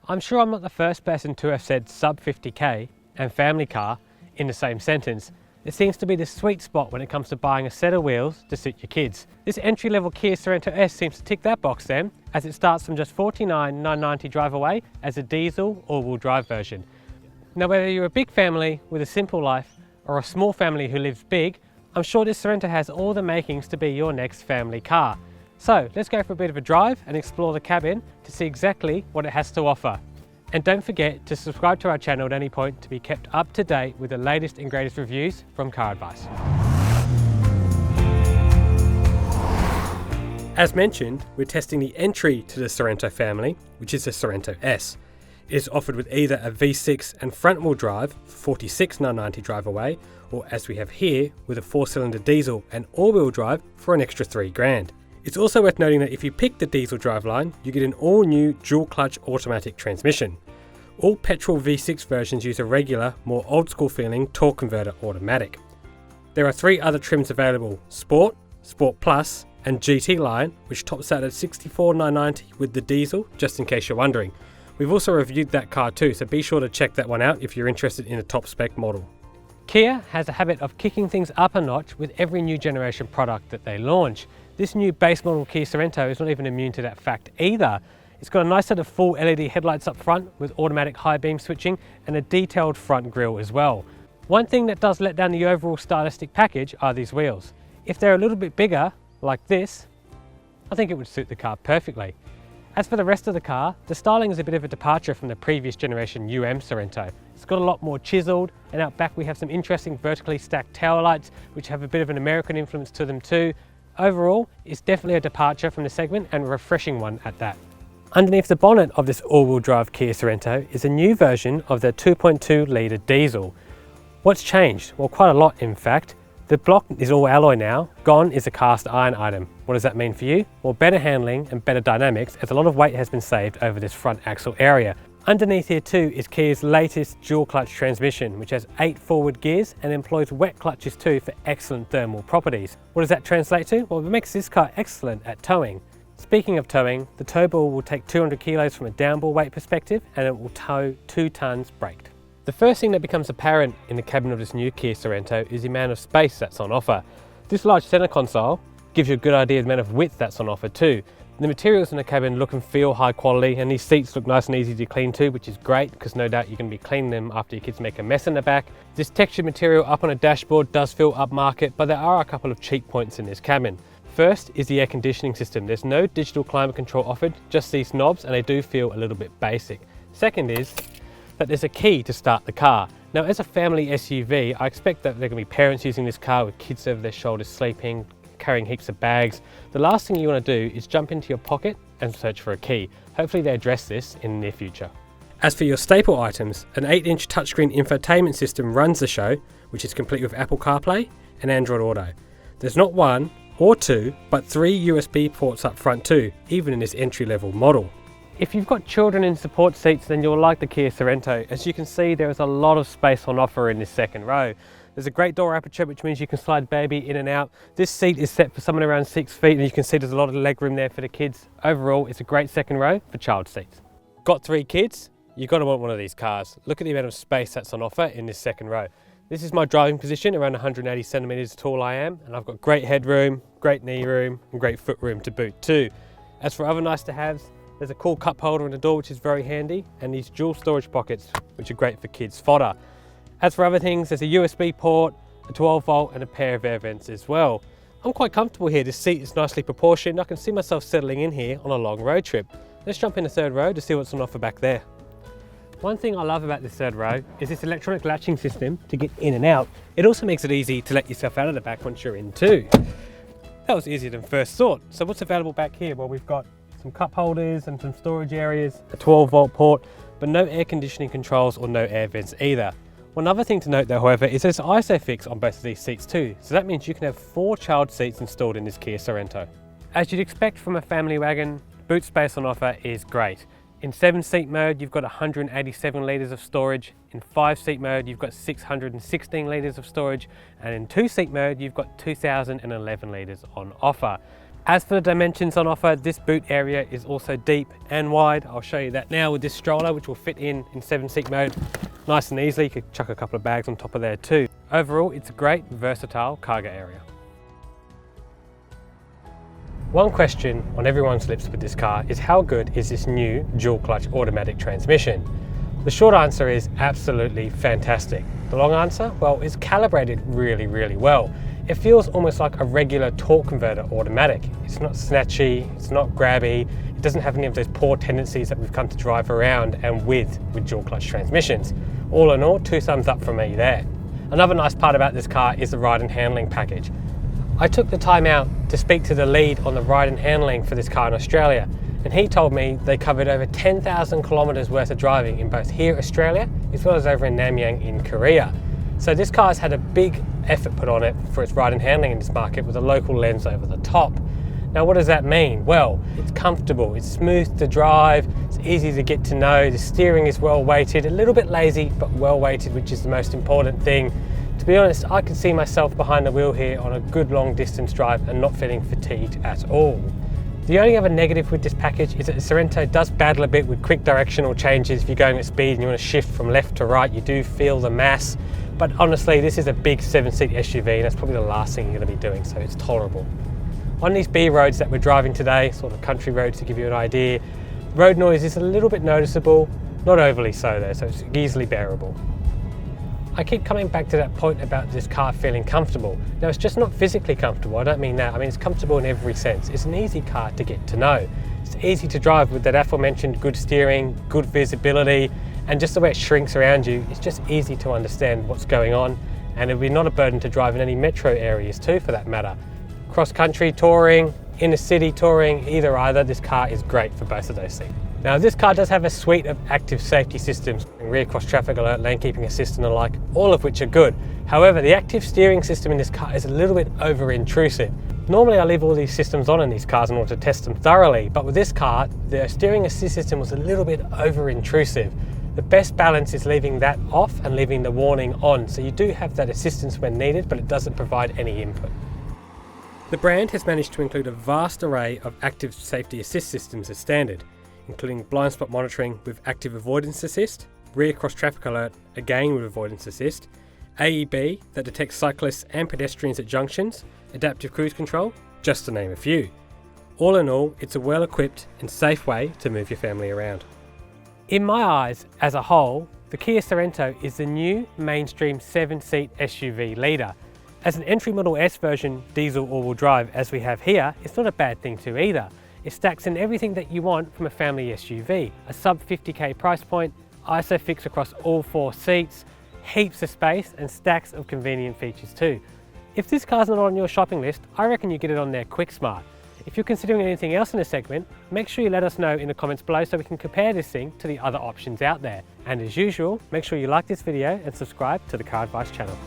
I'm sure I'm not the first person to have said sub 50k and family car in the same sentence. It seems to be the sweet spot when it comes to buying a set of wheels to suit your kids. This entry-level Kia Sorento S seems to tick that box then, as it starts from just $49,990 drive away as a diesel all-wheel drive version. Now whether you're a big family with a simple life or a small family who lives big, I'm sure this Sorento has all the makings to be your next family car. So let's go for a bit of a drive and explore the cabin to see exactly what it has to offer. And don't forget to subscribe to our channel at any point to be kept up to date with the latest and greatest reviews from Car Advice. As mentioned, we're testing the entry to the Sorento family, which is the Sorento S. It is offered with either a V6 and front-wheel drive for $46,990 drive away, or as we have here, with a 4-cylinder diesel and all-wheel drive for an extra $3,000. It's also worth noting that if you pick the diesel driveline, you get an all-new dual-clutch automatic transmission. All petrol V6 versions use a regular, more old-school feeling torque converter automatic. There are 3 other trims available: Sport, Sport Plus, and GT line, which tops out at $64,990 with the diesel, just in case you're wondering. We've also reviewed that car too, so be sure to check that one out if you're interested in a top spec model. Kia has a habit of kicking things up a notch with every new generation product that they launch. This new base model Kia Sorento is not even immune to that fact either. It's got a nice set of full LED headlights up front with automatic high beam switching and a detailed front grille as well. One thing that does let down the overall stylistic package are these wheels. If they're a little bit bigger, like this, I think it would suit the car perfectly. As for the rest of the car, the styling is a bit of a departure from the previous generation Sorento. It's got a lot more chiseled, and out back we have some interesting vertically stacked tail lights which have a bit of an American influence to them too. Overall, it's definitely a departure from the segment and a refreshing one at that. Underneath the bonnet of this all-wheel drive Kia Sorento is a new version of the 2.2 litre diesel. What's changed? Well, quite a lot in fact. The block is all alloy now, gone is a cast iron item. What does that mean for you? Well, better handling and better dynamics, as a lot of weight has been saved over this front axle area. Underneath here too is Kia's latest dual clutch transmission, which has 8 forward gears and employs wet clutches too for excellent thermal properties. What does that translate to? Well, it makes this car excellent at towing. Speaking of towing, the tow ball will take 200 kilos from a downball weight perspective, and it will tow 2 tons braked. The first thing that becomes apparent in the cabin of this new Kia Sorento is the amount of space that's on offer. This large center console gives you a good idea of the amount of width that's on offer too. The materials in the cabin look and feel high quality, and these seats look nice and easy to clean too, which is great because no doubt you're going to be cleaning them after your kids make a mess in the back. This textured material up on a dashboard does feel upmarket, but there are a couple of cheap points in this cabin. First is the air conditioning system. There's no digital climate control offered, just these knobs, and they do feel a little bit basic. Second is that there's a key to start the car. Now as a family SUV, I expect that there are going to be parents using this car with kids over their shoulders sleeping, carrying heaps of bags. The last thing you want to do is jump into your pocket and search for a key. Hopefully they address this in the near future. As for your staple items, an 8-inch touchscreen infotainment system runs the show, which is complete with Apple CarPlay and Android Auto. There's not 1 or 2, but 3 USB ports up front too, even in this entry-level model. If you've got children in support seats, then you'll like the Kia Sorento. As you can see, there is a lot of space on offer in this second row. There's a great door aperture, which means you can slide baby in and out. This seat is set for someone around 6 feet, and you can see there's a lot of leg room there for the kids. Overall, it's a great second row for child seats. Got 3 kids? You've got to want one of these cars. Look at the amount of space that's on offer in this second row. This is my driving position, around 180 centimeters tall I am, and I've got great headroom, great knee room, and great foot room to boot too. As for other nice to haves, there's a cool cup holder in the door, which is very handy, and these dual storage pockets, which are great for kids' fodder. As for other things, there's a USB port, a 12 volt, and a pair of air vents as well. I'm quite comfortable here. This seat is nicely proportioned. I can see myself settling in here on a long road trip. Let's jump in the third row to see what's on offer back there. One thing I love about this third row is this electronic latching system to get in and out. It also makes it easy to let yourself out of the back once you're in too. That was easier than first thought. So what's available back here? Well, we've got some cup holders and some storage areas, a 12 volt port, but no air conditioning controls or no air vents either. One other thing to note though, however, is there's ISOFIX on both of these seats too, so that means you can have 4 child seats installed in this Kia Sorento. As you'd expect from a family wagon, boot space on offer is great. In 7-seat mode, you've got 187 litres of storage. In 5-seat mode, you've got 616 litres of storage. And in 2-seat mode, you've got 2011 litres on offer. As for the dimensions on offer, this boot area is also deep and wide. I'll show you that now with this stroller, which will fit in 7-seat mode nice and easily. You could chuck a couple of bags on top of there too. Overall, it's a great, versatile cargo area. One question on everyone's lips with this car is how good is this new dual clutch automatic transmission? The short answer is absolutely fantastic. The long answer? Well, it's calibrated really, really well. It feels almost like a regular torque converter automatic. It's not snatchy, it's not grabby, it doesn't have any of those poor tendencies that we've come to drive around and with dual clutch transmissions. All in all, 2 thumbs up from me there. Another nice part about this car is the ride and handling package. I took the time out to speak to the lead on the ride and handling for this car in Australia, and he told me they covered over 10,000 kilometers worth of driving in both here, Australia, as well as over in Namyang in Korea. So this car has had a big effort put on it for its ride and handling in this market with a local lens over the top. Now what does that mean? Well, it's comfortable, it's smooth to drive, it's easy to get to know, the steering is well weighted, a little bit lazy, but well weighted, which is the most important thing. To be honest, I can see myself behind the wheel here on a good long distance drive and not feeling fatigued at all. The only other negative with this package is that the Sorento does battle a bit with quick directional changes. If you're going at speed and you want to shift from left to right, you do feel the mass. But honestly, this is a big 7-seat SUV and that's probably the last thing you're going to be doing, so it's tolerable. On these B roads that we're driving today, sort of country roads to give you an idea, road noise is a little bit noticeable, not overly so though, so it's easily bearable. I keep coming back to that point about this car feeling comfortable. Now it's just not physically comfortable, I don't mean that, I mean it's comfortable in every sense. It's an easy car to get to know. It's easy to drive with that aforementioned good steering, good visibility, and just the way it shrinks around you, it's just easy to understand what's going on, and it'll be not a burden to drive in any metro areas too for that matter. Cross-country touring, inner city touring, either, this car is great for both of those things. Now this car does have a suite of active safety systems, rear cross traffic alert, lane keeping assist and the like, all of which are good. However, the active steering system in this car is a little bit over-intrusive. Normally I leave all these systems on in these cars in order to test them thoroughly, but with this car, the steering assist system was a little bit over-intrusive. The best balance is leaving that off and leaving the warning on, so you do have that assistance when needed, but it doesn't provide any input. The brand has managed to include a vast array of active safety assist systems as standard, including blind spot monitoring with active avoidance assist, rear cross traffic alert, again with avoidance assist, AEB that detects cyclists and pedestrians at junctions, adaptive cruise control, just to name a few. All in all, it's a well-equipped and safe way to move your family around. In my eyes, as a whole, the Kia Sorento is the new mainstream 7-seat SUV leader. As an entry model S version diesel all-wheel drive as we have here, it's not a bad thing too either. It stacks in everything that you want from a family SUV. A sub 50k price point, ISOFIX across all 4 seats, heaps of space and stacks of convenient features too. If this car's not on your shopping list, I reckon you get it on there quick smart. If you're considering anything else in this segment, make sure you let us know in the comments below so we can compare this thing to the other options out there. And as usual, make sure you like this video and subscribe to the Car Advice channel.